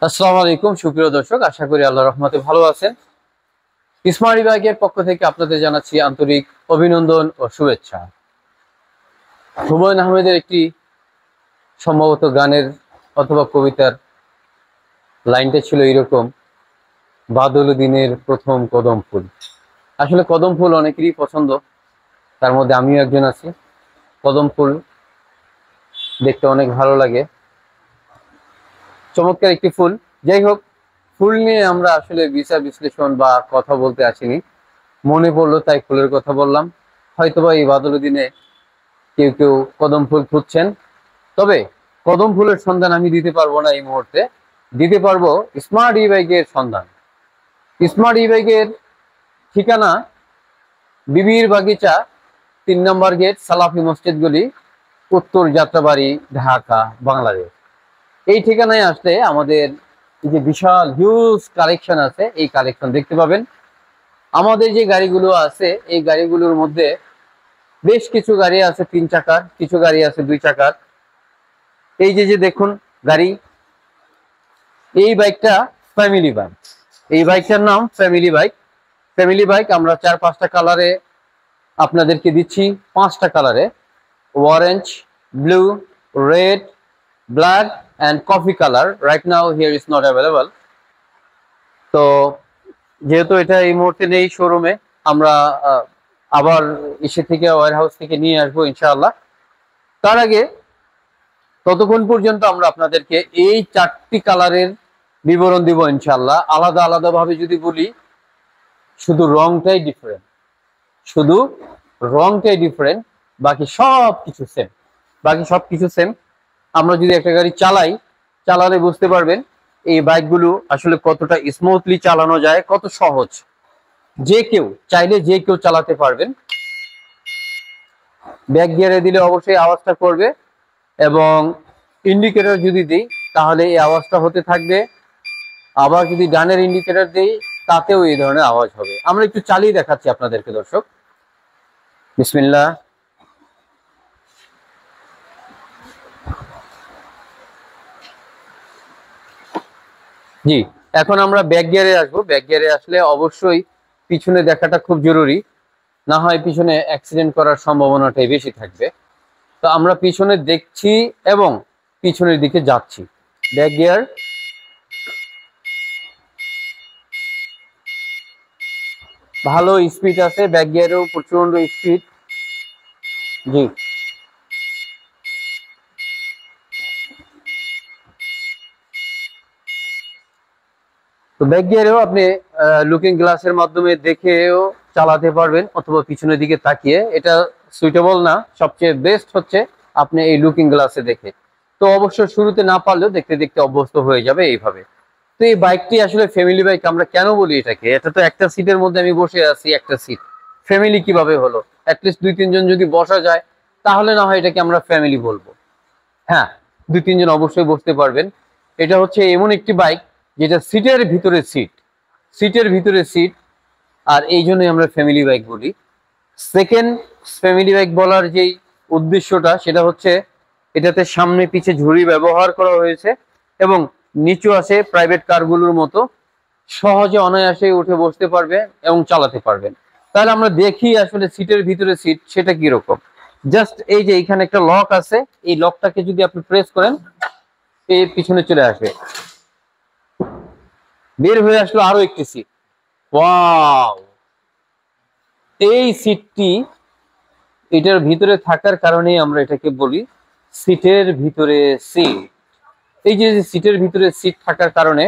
আসসালামু আলাইকুম সুপ্রিয় দর্শক, আশা করি আল্লাহর রহমতে ভালো আছেন। স্মার্ট বিভাগের পক্ষ থেকে আপনাদের জানাচ্ছি আন্তরিক অভিনন্দন ও শুভেচ্ছা। হুমায়ুন আহমেদের একটি সম্ভবত গানের অথবা কবিতার লাইনটা ছিল এরকম, বাদল দিনের প্রথম কদম ফুল। আসলে কদম ফুল অনেকেরই পছন্দ, তার মধ্যে আমিও একজন আছি। কদম ফুল দেখতে অনেক ভালো লাগে, চমৎকার একটি ফুল। যাই হোক, ফুল নিয়ে আমরা আসলে বিচার বিশ্লেষণ বা কথা বলতে আসিনি, মনে পড়লো তাই ফুলের কথা বললাম। হয়তোবা এই বাদল দিনে কেউ কেউ কদম ফুল খুঁজছেন, তবে কদম ফুলের সন্ধান আমি দিতে পারবো না এই মুহূর্তে। দিতে পারবো স্মার্ট ই বাইকের সন্ধান। স্মার্ট ই বাইকের ঠিকানা বিবির বাগিচা, 3 নম্বর গেট, সালাফি মসজিদ গলি, উত্তর যাত্রাবাড়ি, ঢাকা, বাংলাদেশ। এই ঠিকানায় আসলে আমাদের এই যে বিশাল হিউজ কালেকশন আছে, এই কালেকশন দেখতে পাবেন। আমাদের যে গাড়িগুলো আছে এই গাড়িগুলোর মধ্যে বেশ কিছু গাড়ি আছে 3 চাকার, কিছু গাড়ি আছে 2 চাকার। এই যে যে দেখুন গাড়ি, এই বাইকটা ফ্যামিলি বাইক। এই বাইকটার নাম ফ্যামিলি বাইক। ফ্যামিলি বাইক আমরা 4-5টা কালারে আপনাদেরকে দিচ্ছি, 5টা কালারে: orange, blue, red, black and coffee colour. Right now here is not available. তো যেহেতু এটা এই মুহূর্তে নেই শোরুমে, আমরা আবার এসে থেকে ওয়্যার হাউস থেকে নিয়ে আসবো ইনশাআল্লাহ। তার আগে ততক্ষণ পর্যন্ত আমরা আপনাদেরকে এই 4টি কালারের বিবরণ দিব ইনশাআল্লাহ। আলাদা আলাদা ভাবে যদি বলি, শুধু রংটাই ডিফারেন্ট, শুধু রংটাই ডিফারেন্ট, বাকি সব কিছু সেম। বাকি সব কিছু সেম। আমরা যদি একটা গাড়ি চালালে বুঝতে পারবেন এই বাইকগুলো আসলে কতটা স্মুথলি চালানো যায়, কত সহজ। যে কেউ চাইলে যে কেউ চালাতে পারবেন। ব্যাক গিয়ারে দিলে অবশ্যই আওয়াজটা করবে, এবং ইন্ডিকেটর যদি দিই তাহলে এই আওয়াজটা হতে থাকবে। আবার যদি ডানের ইন্ডিকেটর দিই তাতেও এই ধরনের আওয়াজ হবে। আমরা একটু চালিয়ে দেখাচ্ছি আপনাদেরকে দর্শক। বিসমিল্লাহ। জি, এখন আমরা ব্যাক গিয়ারে আসবো। ব্যাক গিয়ারে আসলে অবশ্যই পিছনে দেখাটা খুব জরুরি, না হয় পিছনে অ্যাক্সিডেন্ট করার সম্ভাবনাটাই বেশি থাকবে। তো আমরা পিছনে দেখছি এবং পিছনের দিকে যাচ্ছি। ব্যাক গিয়ার, ভালো স্পিড আছে, ব্যাক গিয়ারেও প্রচন্ড স্পিড। জি, তো ব্যাক গিয়ারেও আপনি লুকিং গ্লাসের মাধ্যমে দেখেও চালাতে পারবেন, অথবা পিছনের দিকে তাকিয়ে। এটা সুইটেবল না, সবচেয়ে বেস্ট হচ্ছে আপনি এই লুকিং গ্লাসে দেখে। তো অবশ্য শুরুতে না পারলেও দেখতে দেখতে অভ্যস্ত হয়ে যাবে এইভাবে। তো এই বাইকটি আসলে ফ্যামিলি বাইক আমরা কেন বলি এটাকে? এটা তো একটা সিটের মধ্যে আমি বসে আছি, একটা সিট। ফ্যামিলি কিভাবে হলো? অ্যাটলিস্ট 2-3 জন যদি বসা যায় তাহলে না হয় এটাকে আমরা ফ্যামিলি বলবো। হ্যাঁ, 2-3 জন অবশ্যই বসতে পারবেন। এটা হচ্ছে এমন একটি বাইক যেটা সিটের ভিতরে সিট, সিটের ভিতরে সিট, আর এই জন্যই আমরা ফ্যামিলি বাইক বলি। সেকেন্ড, ফ্যামিলি বাইক বলার যেই উদ্দেশ্যটা সেটা হচ্ছে এটাতে সামনে পিছে ঝুড়ি ব্যবহার করা হয়েছে, এবং নিচু আছে প্রাইভেট কারগুলোর মতো, সহজে অনায়াসে উঠে বসতে পারবে এবং চালাতে পারবেন। তাহলে আমরা দেখি আসলে সিটের ভিতরে সিট সেটা কিরকম। জাস্ট এই যে এখানে একটা লক আছে, এই লকটাকে যদি আপনি প্রেস করেন এই পিছনে চলে আসবে, বের হয়ে আসলো আরো একটি সিট। ওয়াও! এই সিটটি এটার ভিতরে থাকার কারণেই আমরা এটাকে বলি সিটের ভিতরে সিট। এই যে সিটের ভিতরে সিট থাকার কারণে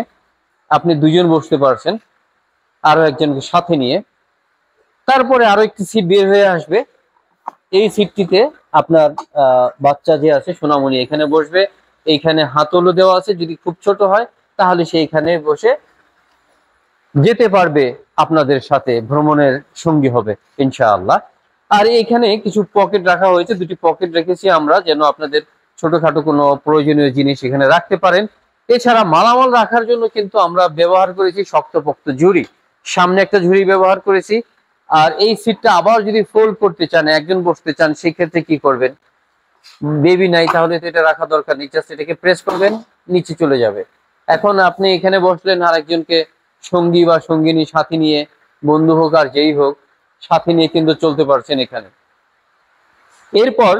আপনি 2 জন বসতে পারছেন আরো একজনকে সাথে নিয়ে। তারপরে আরো একটি সিট বের হয়ে আসবে, এই সিটটিতে আপনার বাচ্চা যে আছে সোনামণি এখানে বসবে। এইখানে হাতলও দেওয়া আছে, যদি খুব ছোট হয় তাহলে সেইখানে বসে যেতে পারবে, আপনাদের সাথে ভ্রমণের সঙ্গী হবে ইনশাআল্লাহ। আর এইখানে কিছু পকেট রাখা হয়েছে, 2টি পকেট রেখেছি আমরা, যেন আপনাদের ছোটখাটো কোনো প্রয়োজনীয় জিনিস এখানে রাখতে পারেন। এছাড়া মালামাল রাখার জন্য কিন্তু আমরা ব্যবহার করেছি শক্তপোক্ত ঝুড়ি। সামনে একটা ঝুড়ি ব্যবহার করেছি। আর এই সিটটা আবার যদি ফোল্ড করতে চান, একজন বসতে চান, সেক্ষেত্রে কি করবেন? বেবি নাই তাহলে তো এটা রাখা দরকার নেই, জাস্ট এটাকে প্রেস করবেন, নিচে চলে যাবে। এখন আপনি এখানে বসলেন, আর একজনকে সঙ্গী বা সঙ্গিনী সাথী নিয়ে, বন্ধু হোক আর যেই হোক, সাথী নিয়ে কিন্তু চলতে পারছেন এখানে। এরপর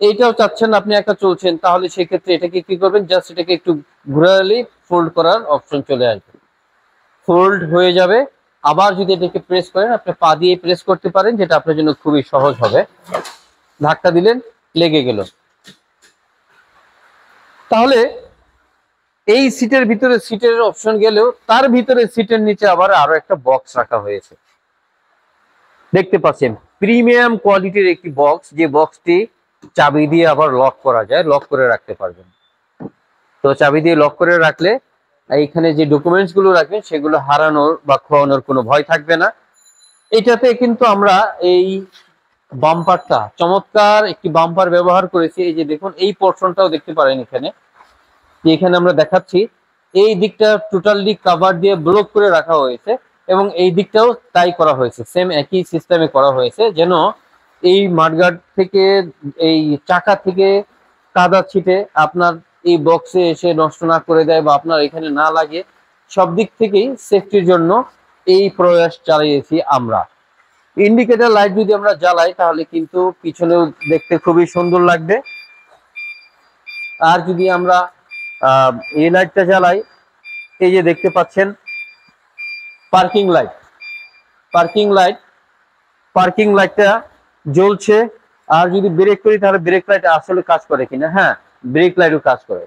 এইটাও চাচ্ছেন আপনি একা চলছেন, তাহলে সেক্ষেত্রে এটাকে কি করবেন, জাস্ট এটাকে একটু ঘুরালে ফোল্ড করার অপশন চলে আসবে, ফোল্ড হয়ে যাবে। আবার যদি এটাকে প্রেস করেন, আপনি পা দিয়ে প্রেস করতে পারেন, যেটা আপনার জন্য খুবই সহজ হবে। ধাক্কা দিলেন, লেগে গেল। তাহলে এই সিটের ভিতরে সিটের অপশন গেলেও তার ভিতরে সিটের নিচে আবার আরো একটা বক্স রাখা হয়েছে, দেখতে পাচ্ছেন প্রিমিয়াম কোয়ালিটির একটি বক্স, যে বক্সটি চাবি দিয়ে আবার লক করা যায়, লক করে রাখতে পারবেন। তো চাবি দিয়ে লক করে রাখলে এইখানে যে ডকুমেন্টস গুলো রাখবেন সেগুলো হারানোর বা খোয়ানোর কোনো ভয় থাকবে না। এটাতে কিন্তু আমরা এই বাম্পারটা, চমৎকার একটি বাম্পার ব্যবহার করেছি। এই যে দেখুন, এই পোর্শনটাও দেখতে পারেন এখানে, যে এখানে আমরা দেখাচ্ছি এই দিকটা টোটালি কভার দিয়ে ব্লক করে রাখা হয়েছে, এবং এই দিকটাও তাই করা হয়েছে, সেম একই সিস্টেমে করা হয়েছে, যেন এই মাঠগার্ড থেকে, এই চাকা থেকে কাদা ছিটে আপনার এই বক্সে এসে নষ্ট না করে দেয় বা আপনার এখানে না লাগে। সব দিক থেকেই সেফটির জন্য এই প্রয়াস চালিয়েছি আমরা। ইন্ডিকেটর লাইট যদি আমরা জ্বালাই তাহলে কিন্তু পিছনেও দেখতে খুবই সুন্দর লাগবে। আর যদি আমরা এই লাইটটা জ্বালাই, এই যে দেখতে পাচ্ছেন পার্কিং লাইট, পার্কিং লাইটটা জ্বলছে। আর যদি ব্রেক করি তাহলে ব্রেক লাইট আসলে কাজ করে কিনা, হ্যাঁ ব্রেক লাইটও কাজ করে।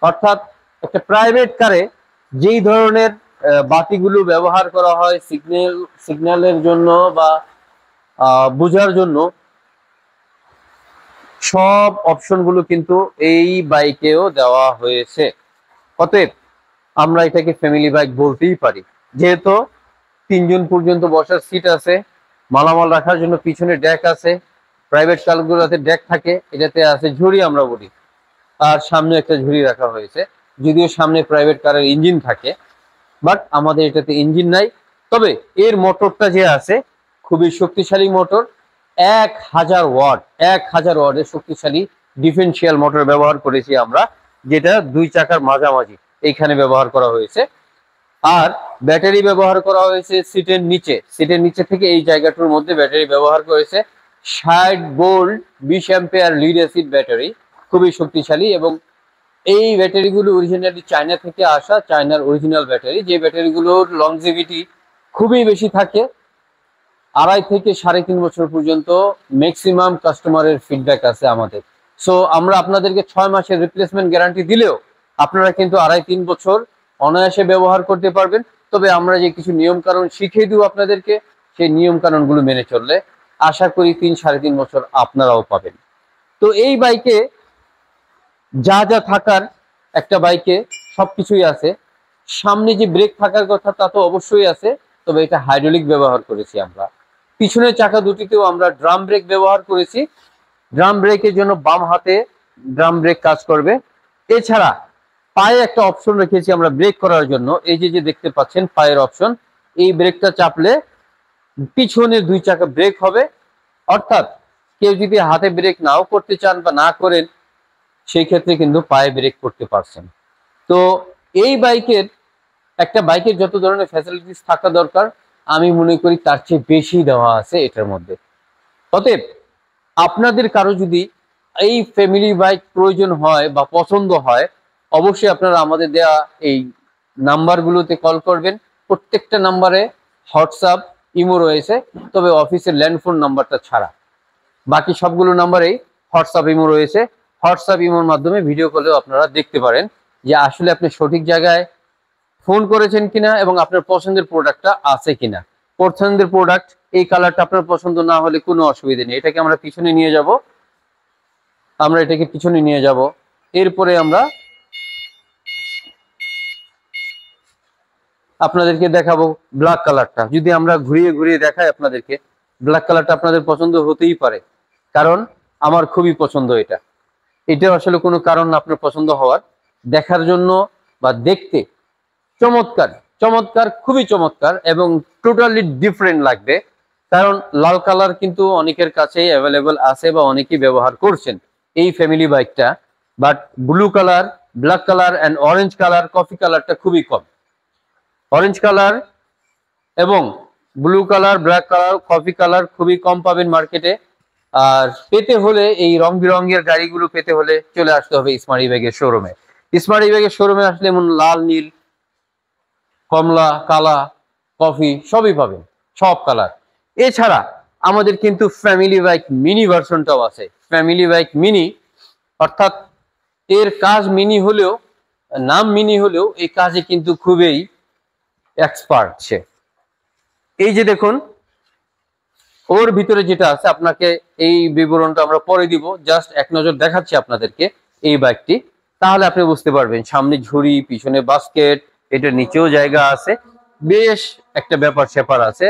অর্থাৎ একটা প্রাইভেট কারে যেই ধরনের বাতিগুলো ব্যবহার করা হয় সিগন্যালের জন্য বা বোঝার জন্য, সব অপশনগুলো কিন্তু এই বাইকেও দেওয়া হয়েছে। অতএব আমরা এটাকে ফ্যামিলি বাইক বলতেই পারি, যেহেতু 3 জন পর্যন্ত বসার সিট আছে, মালামাল রাখার জন্য পিছনে ডেক আছে, প্রাইভেট কারগুলোতে ডেক থাকে, এটাতে আছে ঝুড়ি আমরা বলি, আর সামনে একটা ঝুড়ি রাখা হয়েছে। যদিও সামনে প্রাইভেট কারের ইঞ্জিন থাকে, বাট আমাদের এটাতে ইঞ্জিন নাই। তবে এর মোটরটা যে আছে খুবই শক্তিশালী মোটর, 1000 ওয়াটের শক্তিশালী ডিফারেন্সিয়াল মোটর ব্যবহার করেছি আমরা, যেটা 2 চাকার মাঝামাঝি এইখানে ব্যবহার করা হয়েছে। আর ব্যাটারি ব্যবহার করা হয়েছে সিটের নিচে থেকে এই জায়গাটার মধ্যে ব্যাটারি ব্যবহার করেছে 60 volt 20 ampere lead acid battery, খুবই শক্তিশালী। এবং এই ব্যাটারিগুলো অরিজিনালি চায়না থেকে আসা, চায়নার অরিজিনাল ব্যাটারি, যে ব্যাটারিগুলোর লংজিভিটি খুবই বেশি থাকে, 2.5 থেকে 3.5 বছর পর্যন্ত ম্যাক্সিমাম কাস্টমারের ফিডব্যাক আছে আমাদের। সো আমরা আপনাদেরকে 6 মাসের রিপ্লেসমেন্ট গ্যারান্টি দিলেও আপনারা কিন্তু 2.5-3 বছর অনায়াসে ব্যবহার করতে পারবেন। তবে আমরা যে কিছু নিয়ম কানুন শিখিয়ে দিব আপনাদেরকে, সেই নিয়ম কানুনগুলো মেনে চললে আশা করি 3-3.5 বছর আপনারাও পাবেন। তো এই বাইকে যা যা থাকার, একটা বাইকে সবকিছুই আছে। সামনে যে ব্রেক থাকার কথা তা তো অবশ্যই আছে, তবে এটা হাইড্রোলিক ব্যবহার করেছি আমরা। পিছনের চাকা দুটিতেও আমরা ড্রাম ব্রেক ব্যবহার করেছি, ড্রাম ব্রেকের জন্য বাম হাতে ড্রাম ব্রেক কাজ করবে। এছাড়া পায়ে একটা অপশন রেখেছি আমরা ব্রেক করার জন্য, এই যে দেখতে পাচ্ছেন পায়ের অপশন, এই ব্রেকটা চাপলে পিছনের 2 চাকা ব্রেক হবে। অর্থাৎ কেউ যদি হাতে ব্রেক নাও করতে চান বা না করেন, সেই ক্ষেত্রে কিন্তু পায়ে ব্রেক করতে পারছেন। তো এই একটা বাইকের যত ধরনের ফ্যাসিলিটিস থাকা দরকার, আমি মনে করি তার চেয়ে বেশি দেওয়া আছে এটার মধ্যে। অতএব আপনাদের কারো যদি এই ফ্যামিলি বাইক প্রয়োজন হয় বা পছন্দ হয়, অবশ্যই আপনারা আমাদের দেয়া এই নাম্বারগুলোতে কল করবেন। প্রত্যেকটা নাম্বারে হোয়াটসঅ্যাপ, ইমো রয়েছে, তবে অফিসের ল্যান্ডফোন নাম্বারটা ছাড়া বাকি সবগুলো নাম্বারেই হোয়াটসঅ্যাপ, ইমো রয়েছে। হোয়াটসঅ্যাপ, ইমোর মাধ্যমে ভিডিও কলেও আপনারা দেখতে পারেন যে আসলে আপনি সঠিক জায়গায় ফোন করেছেন কিনা এবং আপনার পছন্দের প্রোডাক্টটা আছে কিনা। পছন্দের প্রোডাক্ট, এই কালারটা আপনার পছন্দ না হলে কোনো অসুবিধা নেই, এটাকে আমরা পিছনে নিয়ে যাব। এরপরে আমরা আপনাদেরকে দেখাবো ব্ল্যাক কালারটা। যদি আমরা ঘুরিয়ে ঘুরিয়ে দেখাই আপনাদেরকে, ব্ল্যাক কালারটা আপনাদের পছন্দ হতেই পারে, কারণ আমার খুবই পছন্দ এটা আসলে কোনো কারণ না আপনার পছন্দ হওয়ার। দেখার জন্য বা দেখতে চমৎকার, খুবই চমৎকার এবং টোটালি ডিফারেন্ট লাগবে। কারণ লাল কালার কিন্তু অনেকের কাছেই অ্যাভেলেবল আছে বা অনেকেই ব্যবহার করছেন এই ফ্যামিলি বাইকটা, but blue colour black colour and orange colour, coffee কালারটা খুবই কম। অরেঞ্জ কালার এবং blue colour, black colour, coffee colour খুবই কম পাবেন মার্কেটে। আর পেতে হলে এই রং বেরঙের গাড়িগুলো পেতে হলে চলে আসতে হবে স্মার্ট ই-বাইকের শোরুমে। স্মার্ট ই-বাইকের শোরুমে আসলে এমন লাল, নীল, কমলা, কালা, কফি সবই পাবেন, সব কালার। এছাড়া আমাদের কিন্তু ফ্যামিলি বাইক মিনি ভার্সনটাও আছে। ফ্যামিলি বাইক মিনি অর্থাৎ এর কাজ মিনি হলেও, নাম মিনি হলেও এই কাজে কিন্তু খুবই এক্সপার্ট সে। এই যে দেখুন ওর ভিতরে যেটা আছে, আপনাকে এই বিবরণটা আমরা পরে দিব, জাস্ট এক নজর দেখাচ্ছি আপনাদেরকে এই বাইকটি, তাহলে আপনি বুঝতে পারবেন। সামনে ঝুড়ি, পিছনে বাস্কেট, এটার নিচেও জায়গা আছে, বেশ একটা ব্যাপার স্যাপার আছে,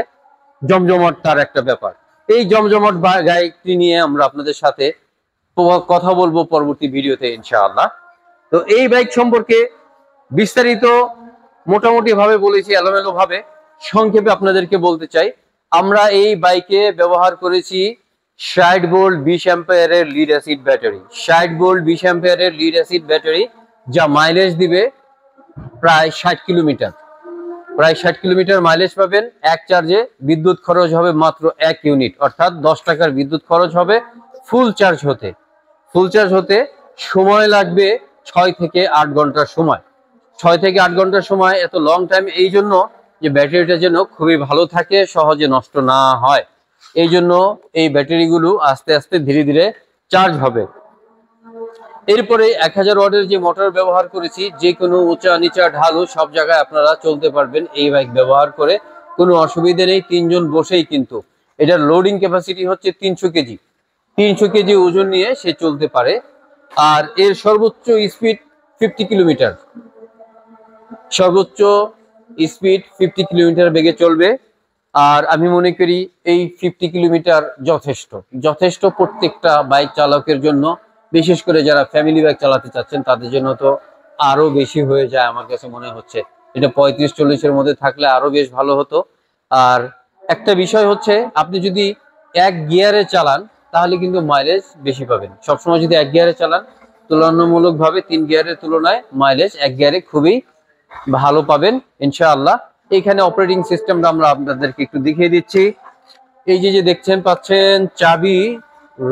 জমজমাট তার একটা ব্যাপার। এই জমজমাট বাইকটি নিয়ে আমরা আপনাদের সাথে কথা বলবো পরবর্তী ভিডিওতে ইনশাআল্লাহ। তো এই বাইক সম্পর্কে বিস্তারিত মোটামুটি ভাবে বলেছি, এলোমেলো ভাবে। সংক্ষেপে আপনাদেরকে বলতে চাই, আমরা এই বাইকে ব্যবহার করেছি 60 ভোল্ট 20 অ্যাম্পিয়ারের লিড অ্যাসিড ব্যাটারি। 60 ভোল্ট 20 অ্যাম্পিয়ারের লিড অ্যাসিড ব্যাটারি, যা মাইলেজ দিবে প্রায় 60 কিলোমিটার। প্রায় 60 কিলোমিটার মাইলেজ পাবেন। এক চার্জে বিদ্যুৎ খরচ হবে মাত্র 1 ইউনিট, অর্থাৎ 10 টাকার বিদ্যুৎ খরচ হবে ফুল চার্জ হতে। ফুল চার্জ হতে সময় লাগবে 6 থেকে 8 ঘন্টার সময়। 6 থেকে 8 ঘন্টার সময় এত লং টাইম, এই জন্য যে ব্যাটারিটা যেন খুবই ভালো থাকে, সহজে নষ্ট না হয়। এই জন্য এই ব্যাটারিগুলো আস্তে আস্তে ধীরে ধীরে চার্জ হবে। এরপরে 1000 ওয়াটের যে মোটর ব্যবহার করেছি, যে কোনো উঁচা নিচা ঢালু সব জায়গায় আপনারা চলতে পারবেন এই বাইক ব্যবহার করে, কোনো অসুবিধা নেই। 3 জন বসেই কিন্তু এটার লোডিং ক্যাপাসিটি হচ্ছে 300 কেজি। 300 কেজি ওজন নিয়ে সে চলতে পারে। আর এর সর্বোচ্চ স্পিড 50 কিলোমিটার, সর্বোচ্চ স্পিড 50 কিলোমিটার বেগে চলবে। আর আমি মনে করি এই 50 কিলোমিটার যথেষ্ট, যথেষ্ট প্রত্যেকটা বাইক চালকের জন্য। বিশেষ করে যারা ফ্যামিলি বাইক চালাতে চাচ্ছেন তাদের জন্য তো আরো বেশি হয়ে যায় আমার কাছে মনে হচ্ছে। এটা 35-40 এর মধ্যে থাকলে আরো বেশ ভালো হতো। আর একটা বিষয় হচ্ছে, আপনি যদি এক গিয়ারে চালান তাহলে কিন্তু মাইলেজ বেশি পাবেন। সবসময় যদি এক গিয়ারে চালান, তুলনামূলকভাবে 3 গিয়ারের তুলনায় মাইলেজ এক গিয়ারে খুবই ভালো পাবেন ইনশাআল্লাহ। এখানে অপারেটিং সিস্টেমটা আমরা আপনাদেরকে একটু দেখিয়ে দিচ্ছি। এই যে দেখছেন পাচ্ছেন চাবি,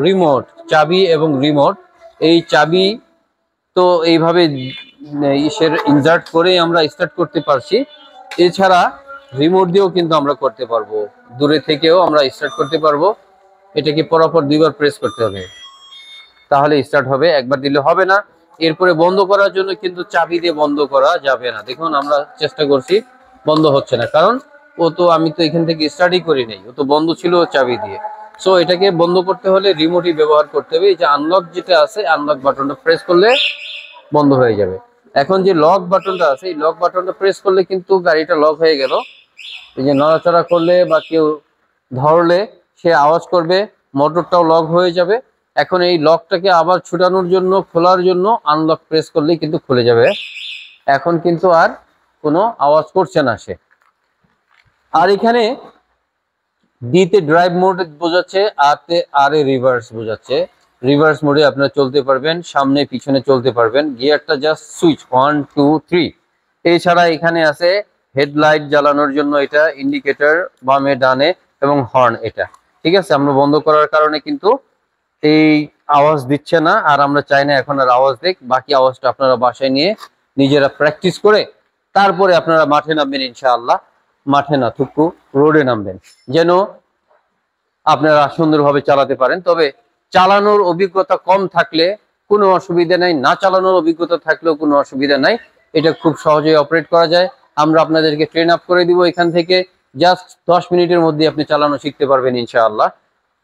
রিমোট, চাবি এবং রিমোট। এই চাবি তো এইভাবে ইনসার্ট করে আমরা স্টার্ট করতে পারছি। এছাড়া রিমোট দিয়েও কিন্তু আমরা করতে পারবো, দূরে থেকেও আমরা স্টার্ট করতে পারবো। এটাকে পরপর 2 বার প্রেস করতে হবে, তাহলে স্টার্ট হবে, একবার দিলে হবে না। এরপরে বন্ধ করার জন্য কিন্তু চাবি দিয়ে বন্ধ করা যাবে না। দেখুন আমরা চেষ্টা করছি, বন্ধ হচ্ছে না, কারণ আমি তো এখান থেকে স্টার্টই করি নাই, ও তো বন্ধ ছিল চাবি দিয়ে। সো এটাকে বন্ধ করতে হলে রিমোটই ব্যবহার করতে হবে। এই যে আনলক যেটা আছে, আনলক বাটনটা প্রেস করলে বন্ধ হয়ে যাবে। এখন যে লক বাটনটা আছে, এই লক বাটনটা প্রেস করলে কিন্তু গাড়িটা লক হয়ে গেল। এই যে নড়াচড়া করলে বা কেউ ধরলে সে আওয়াজ করবে, মোটরটাও লক হয়ে যাবে। এখন এই লকটাকে আবার ছুটানোর জন্য, খোলার জন্য আনলক প্রেস করলেই কিন্তু খুলে যাবে। এখন কিন্তু আর কোনো আওয়াজ করছে না সে। আর এখানে ডিতে ড্রাইভ মোড বোঝাচ্ছে, আর এ রিভার্স বোঝাচ্ছে। রিভার্স মোডে আপনারা চলতে পারবেন, সামনে পিছনে চলতে পারবেন। গিয়ারটা জাস্ট সুইচ 1 2 3। এছাড়া এখানে আছে হেডলাইট জ্বালানোর জন্য, এটা ইন্ডিকেটর বামে ডানে এবং হর্ন এটা। ঠিক আছে, আমরা বন্ধ করার কারণে কিন্তু এই আওয়াজ দিচ্ছে না। আর আমরা চাই না এখন আর আওয়াজ দিক। বাকি আওয়াজটা আপনারা বাসায় নিয়ে নিজেরা প্র্যাকটিস করে তারপরে আপনারা মাঠে নামবেন ইনশাআল্লাহ। মাঠে না থুকু রোডে নামবেন, যেন আপনারা সুন্দরভাবে চালাতে পারেন। তবে চালানোর অভিজ্ঞতা কম থাকলে কোনো অসুবিধা নাই, না চালানোর অভিজ্ঞতা থাকলেও কোনো অসুবিধা নাই। এটা খুব সহজেই অপারেট করা যায়। আমরা আপনাদেরকে ট্রেন আপ করে দিব এখান থেকে। জাস্ট 10 মিনিটের মধ্যে আপনি চালানো শিখতে পারবেন ইনশাআল্লাহ,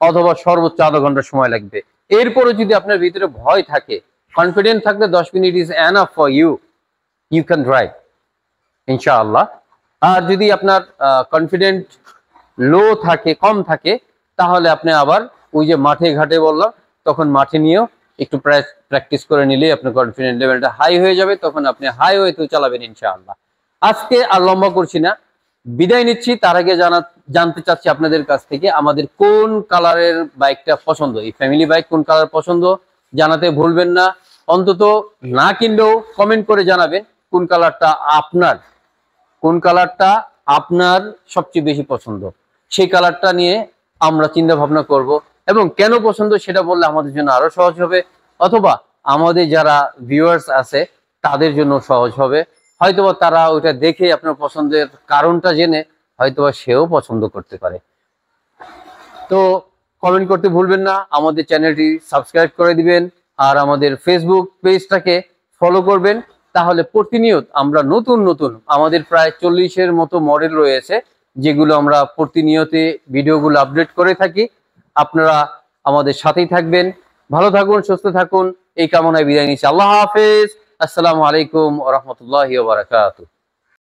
অথবা সর্বোচ্চ আধা ঘন্টা সময় লাগবে। এরপরে যদি আপনার ভিতরে ভয় থাকে, কনফিডেন্ট থাকলে 10 minute is enough for you, you can drive ইনশাআল্লাহ। আর যদি আপনার কনফিডেন্ট লো থাকে, কম থাকে, তাহলে আপনি আবার ওই যে মাঠে ঘাটে বললাম, তখন মাঠে নিয়েও একটু প্র্যাকটিস করে নিলে আপনার কনফিডেন্ট লেভেলটা হাই হয়ে যাবে। তখন আপনি হাইওয়েতেও চালাবেন ইনশাআল্লাহ। আজকে আর লম্বা করছি না, বিদায় নিচ্ছি। তার আগে জানতে চাচ্ছি আপনাদের কাছ থেকে, আমাদের কোন কালারের বাইকটা পছন্দ, এই ফ্যামিলি বাইক কোন কালার পছন্দ জানাতে ভুলবেন না। অন্তত না কিনলেও কমেন্ট করে জানাবেন কোন কালারটা আপনার সবচেয়ে বেশি পছন্দ। সেই কালারটা নিয়ে আমরা চিন্তা ভাবনা করব, এবং কেন পছন্দ সেটা বললে আমাদের জন্য আরো সহজ হবে, অথবা আমাদের যারা ভিউয়ার্স আছে তাদের জন্য সহজ হবে। হয়তোবা তারা ওইটা দেখে আপনার পছন্দের কারণটা জেনে হয়তোবা সেও পছন্দ করতে পারে। তো কমেন্ট করতে ভুলবেন না, আমাদের চ্যানেলটি সাবস্ক্রাইব করে দিবেন, আর আমাদের ফেসবুক পেজটাকে ফলো করবেন। তাহলে প্রতিনিয়ত আমরা নতুন নতুন, আমাদের প্রায় 40-এর মতো মডেল রয়েছে যেগুলো আমরা প্রতিনিয়ত ভিডিওগুলো আপডেট করে থাকি। আপনারা আমাদের সাথেই থাকবেন। ভালো থাকুন, সুস্থ থাকুন, এই কামনায় বিদায় নিচ্ছি। আল্লাহ হাফেজ। আসসালামু আলাইকুম ওয়া রাহমাতুল্লাহি ওয়া বারাকাতুহু।